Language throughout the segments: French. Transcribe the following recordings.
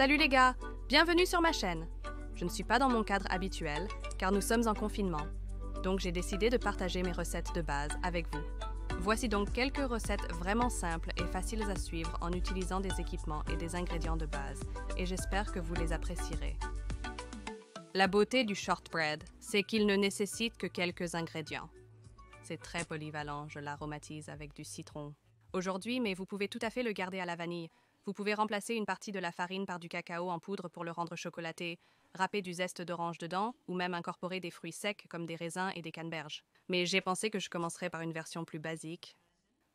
Salut les gars, bienvenue sur ma chaîne. Je ne suis pas dans mon cadre habituel car nous sommes en confinement. Donc j'ai décidé de partager mes recettes de base avec vous. Voici donc quelques recettes vraiment simples et faciles à suivre en utilisant des équipements et des ingrédients de base et j'espère que vous les apprécierez. La beauté du shortbread, c'est qu'il ne nécessite que quelques ingrédients. C'est très polyvalent, je l'aromatise avec du citron. Aujourd'hui, mais vous pouvez tout à fait le garder à la vanille. Vous pouvez remplacer une partie de la farine par du cacao en poudre pour le rendre chocolaté, râper du zeste d'orange dedans ou même incorporer des fruits secs comme des raisins et des canneberges. Mais j'ai pensé que je commencerais par une version plus basique.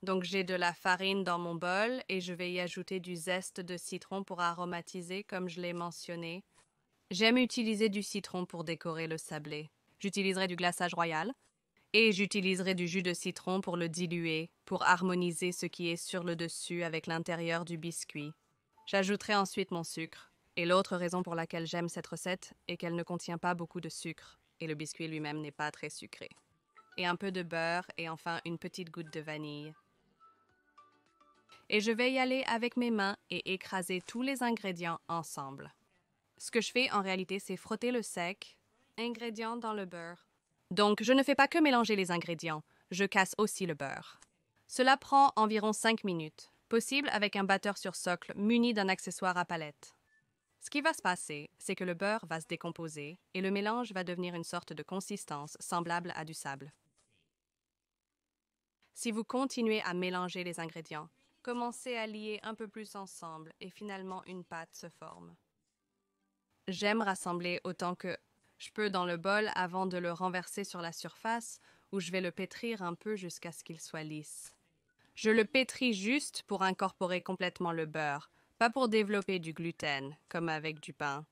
Donc j'ai de la farine dans mon bol et je vais y ajouter du zeste de citron pour aromatiser comme je l'ai mentionné. J'aime utiliser du citron pour décorer le sablé. J'utiliserai du glaçage royal et j'utiliserai du jus de citron pour le diluer, pour harmoniser ce qui est sur le dessus avec l'intérieur du biscuit. J'ajouterai ensuite mon sucre. Et l'autre raison pour laquelle j'aime cette recette est qu'elle ne contient pas beaucoup de sucre et le biscuit lui-même n'est pas très sucré. Et un peu de beurre et enfin une petite goutte de vanille. Et je vais y aller avec mes mains et écraser tous les ingrédients ensemble. Ce que je fais en réalité, c'est frotter le sec, ingrédients dans le beurre. Donc, je ne fais pas que mélanger les ingrédients, je casse aussi le beurre. Cela prend environ 5 minutes, possible avec un batteur sur socle muni d'un accessoire à palette. Ce qui va se passer, c'est que le beurre va se décomposer et le mélange va devenir une sorte de consistance semblable à du sable. Si vous continuez à mélanger les ingrédients, commencez à lier un peu plus ensemble et finalement une pâte se forme. J'aime rassembler autant que je peux dans le bol avant de le renverser sur la surface où je vais le pétrir un peu jusqu'à ce qu'il soit lisse. Je le pétris juste pour incorporer complètement le beurre, pas pour développer du gluten, comme avec du pain.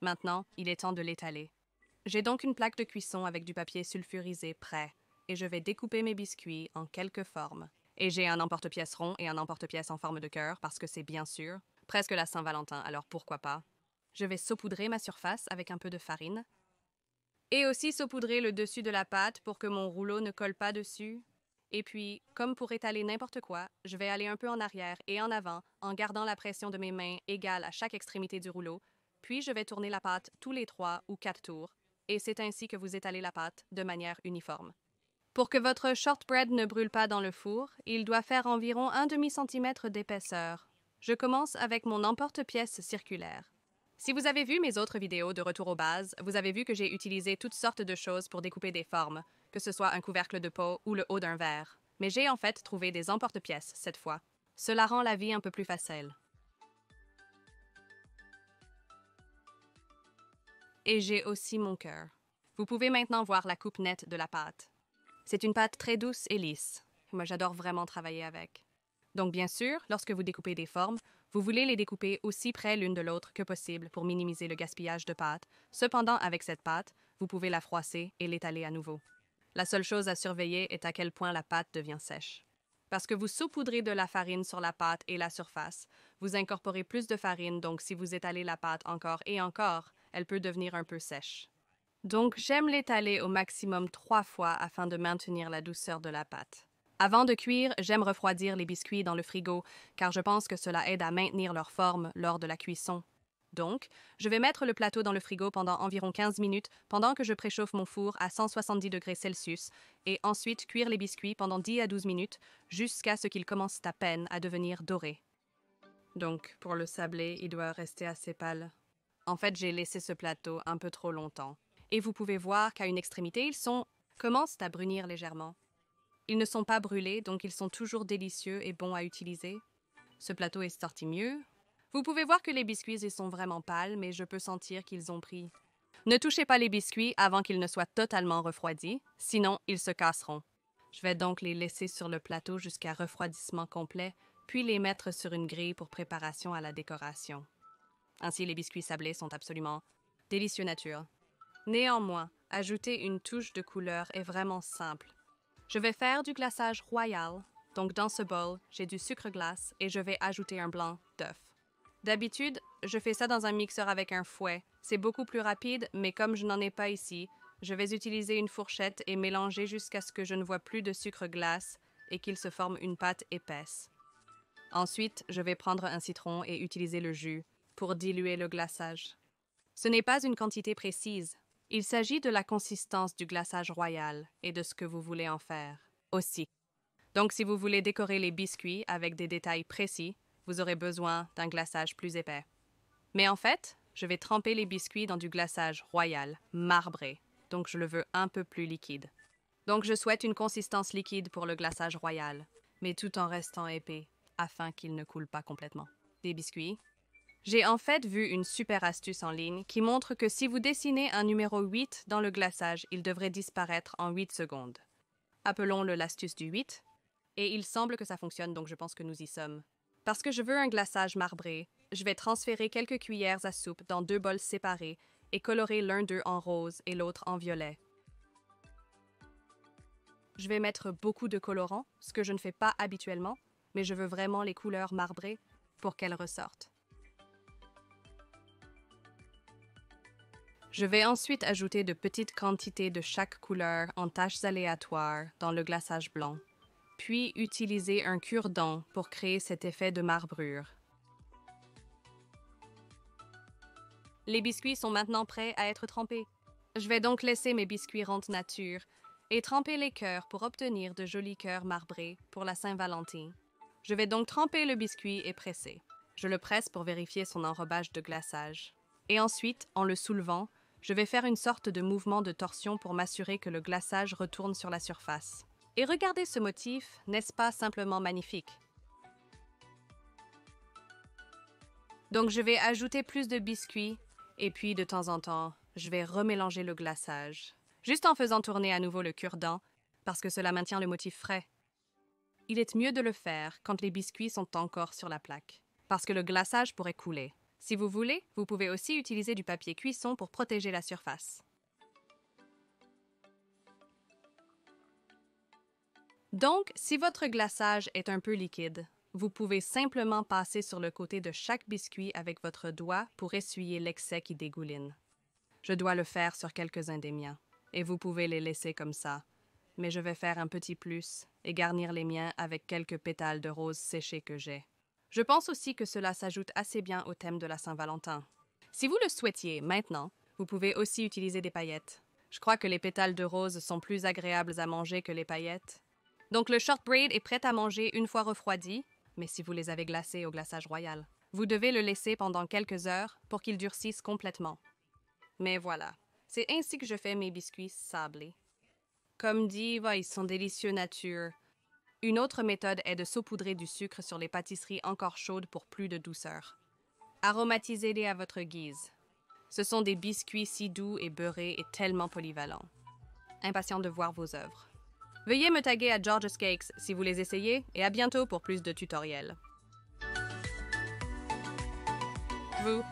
Maintenant, il est temps de l'étaler. J'ai donc une plaque de cuisson avec du papier sulfurisé prêt, et je vais découper mes biscuits en quelques formes. Et j'ai un emporte-pièce rond et un emporte-pièce en forme de cœur, parce que c'est bien sûr presque la Saint-Valentin, alors pourquoi pas. Je vais saupoudrer ma surface avec un peu de farine, et aussi saupoudrer le dessus de la pâte pour que mon rouleau ne colle pas dessus. Et puis, comme pour étaler n'importe quoi, je vais aller un peu en arrière et en avant en gardant la pression de mes mains égale à chaque extrémité du rouleau, puis je vais tourner la pâte tous les 3 ou 4 tours, et c'est ainsi que vous étalez la pâte de manière uniforme. Pour que votre shortbread ne brûle pas dans le four, il doit faire environ 1/2 centimètre d'épaisseur. Je commence avec mon emporte-pièce circulaire. Si vous avez vu mes autres vidéos de retour aux bases, vous avez vu que j'ai utilisé toutes sortes de choses pour découper des formes, que ce soit un couvercle de pot ou le haut d'un verre. Mais j'ai en fait trouvé des emporte-pièces cette fois. Cela rend la vie un peu plus facile. Et j'ai aussi mon cœur. Vous pouvez maintenant voir la coupe nette de la pâte. C'est une pâte très douce et lisse. Moi, j'adore vraiment travailler avec. Donc, bien sûr, lorsque vous découpez des formes, vous voulez les découper aussi près l'une de l'autre que possible pour minimiser le gaspillage de pâte. Cependant, avec cette pâte, vous pouvez la froisser et l'étaler à nouveau. La seule chose à surveiller est à quel point la pâte devient sèche. Parce que vous saupoudrez de la farine sur la pâte et la surface, vous incorporez plus de farine, donc si vous étalez la pâte encore et encore, elle peut devenir un peu sèche. Donc, j'aime l'étaler au maximum 3 fois afin de maintenir la douceur de la pâte. Avant de cuire, j'aime refroidir les biscuits dans le frigo, car je pense que cela aide à maintenir leur forme lors de la cuisson. Donc, je vais mettre le plateau dans le frigo pendant environ 15 minutes pendant que je préchauffe mon four à 170 degrés Celsius et ensuite cuire les biscuits pendant 10 à 12 minutes jusqu'à ce qu'ils commencent à peine à devenir dorés. Donc, pour le sablé, il doit rester assez pâle. En fait, j'ai laissé ce plateau un peu trop longtemps. Et vous pouvez voir qu'à une extrémité, commencent à brunir légèrement. Ils ne sont pas brûlés, donc ils sont toujours délicieux et bons à utiliser. Ce plateau est sorti mieux. Vous pouvez voir que les biscuits ils sont vraiment pâles, mais je peux sentir qu'ils ont pris. Ne touchez pas les biscuits avant qu'ils ne soient totalement refroidis, sinon ils se casseront. Je vais donc les laisser sur le plateau jusqu'à refroidissement complet, puis les mettre sur une grille pour préparation à la décoration. Ainsi, les biscuits sablés sont absolument délicieux nature. Néanmoins, ajouter une touche de couleur est vraiment simple. Je vais faire du glaçage royal, donc dans ce bol, j'ai du sucre glace et je vais ajouter un blanc d'œuf. D'habitude, je fais ça dans un mixeur avec un fouet. C'est beaucoup plus rapide, mais comme je n'en ai pas ici, je vais utiliser une fourchette et mélanger jusqu'à ce que je ne vois plus de sucre glace et qu'il se forme une pâte épaisse. Ensuite, je vais prendre un citron et utiliser le jus, pour diluer le glaçage. Ce n'est pas une quantité précise. Il s'agit de la consistance du glaçage royal et de ce que vous voulez en faire aussi. Donc, si vous voulez décorer les biscuits avec des détails précis, vous aurez besoin d'un glaçage plus épais. Mais en fait, je vais tremper les biscuits dans du glaçage royal, marbré, donc je le veux un peu plus liquide. Donc, je souhaite une consistance liquide pour le glaçage royal, mais tout en restant épais, afin qu'il ne coule pas complètement. Des biscuits. J'ai en fait vu une super astuce en ligne qui montre que si vous dessinez un numéro 8 dans le glaçage, il devrait disparaître en 8 secondes. Appelons-le l'astuce du 8. Et il semble que ça fonctionne, donc je pense que nous y sommes. Parce que je veux un glaçage marbré, je vais transférer quelques cuillères à soupe dans 2 bols séparés et colorer l'un d'eux en rose et l'autre en violet. Je vais mettre beaucoup de colorants, ce que je ne fais pas habituellement, mais je veux vraiment les couleurs marbrées pour qu'elles ressortent. Je vais ensuite ajouter de petites quantités de chaque couleur en taches aléatoires dans le glaçage blanc, puis utiliser un cure-dent pour créer cet effet de marbrure. Les biscuits sont maintenant prêts à être trempés. Je vais donc laisser mes biscuits rente nature et tremper les cœurs pour obtenir de jolis cœurs marbrés pour la Saint-Valentin. Je vais donc tremper le biscuit et presser. Je le presse pour vérifier son enrobage de glaçage. Et ensuite, en le soulevant, je vais faire une sorte de mouvement de torsion pour m'assurer que le glaçage retourne sur la surface. Et regardez ce motif, n'est-ce pas simplement magnifique? Donc je vais ajouter plus de biscuits et puis de temps en temps, je vais remélanger le glaçage, juste en faisant tourner à nouveau le cure-dent parce que cela maintient le motif frais. Il est mieux de le faire quand les biscuits sont encore sur la plaque, parce que le glaçage pourrait couler. Si vous voulez, vous pouvez aussi utiliser du papier cuisson pour protéger la surface. Donc, si votre glaçage est un peu liquide, vous pouvez simplement passer sur le côté de chaque biscuit avec votre doigt pour essuyer l'excès qui dégouline. Je dois le faire sur quelques-uns des miens, et vous pouvez les laisser comme ça, mais je vais faire un petit plus et garnir les miens avec quelques pétales de rose séchés que j'ai. Je pense aussi que cela s'ajoute assez bien au thème de la Saint-Valentin. Si vous le souhaitiez maintenant, vous pouvez aussi utiliser des paillettes. Je crois que les pétales de rose sont plus agréables à manger que les paillettes. Donc le short braid est prêt à manger une fois refroidi, mais si vous les avez glacés au glaçage royal. Vous devez le laisser pendant quelques heures pour qu'il durcisse complètement. Mais voilà, c'est ainsi que je fais mes biscuits sablés. Comme dit, ils sont délicieux nature. Une autre méthode est de saupoudrer du sucre sur les pâtisseries encore chaudes pour plus de douceur. Aromatisez-les à votre guise. Ce sont des biscuits si doux et beurrés et tellement polyvalents. Impatient de voir vos œuvres. Veuillez me taguer à George's Cakes si vous les essayez et à bientôt pour plus de tutoriels. Vous